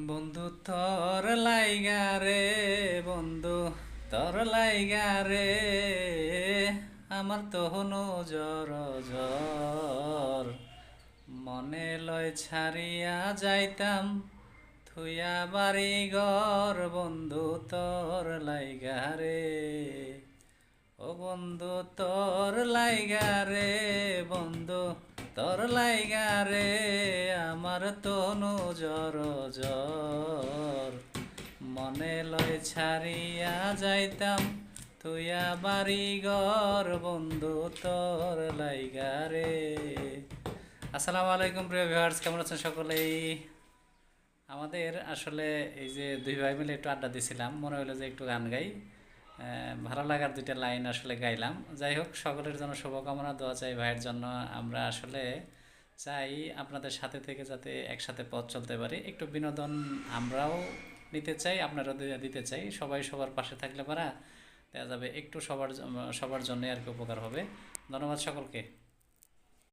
বন্ধু তোর লাইগা রে, বন্ধু তোর লাইগা রে, আমার তো হনু জ্বর জ্বর। মনে লয় ছাড়িয়া যাইতাম, থুইয়া বাড়ি ঘর, বন্ধু তোর লাইগা রে। ও বন্ধু তোর লাইগা রে, বন্ধু তোর লাইগা রে, আমার তনু জ্বর জ্বর। মনে লয় ছাড়িয়া যাইতাম, তুইয়া বাড়ি ঘর, বন্ধু তোর লাইগা রে। আসসালামু আলাইকুম প্রিয় ভিউয়ার্স, কেমন আছেন সকলেই? আমাদের আসলে এই যে দুই ভাই মিলে একটু আড্ডা দিছিলাম, মনে হলো যে একটু গান গাই। ভালো লাগার দুইটা লাইন আসলে গাইলাম। যাই হোক, সকলের জন্য শুভকামনা, দোয়া চাই ভাইয়ের জন্য। আমরা আসলে চাই আপনাদের সাথে থেকে যাতে একসাথে পথ চলতে পারি, একটু বিনোদন আমরাও নিতে চাই, আপনারাও দিতে চাই। সবাই সবার পাশে থাকলে পারা দেওয়া যাবে, একটু সবার সবার জন্য আর কি উপকার হবে। ধন্যবাদ সকলকে।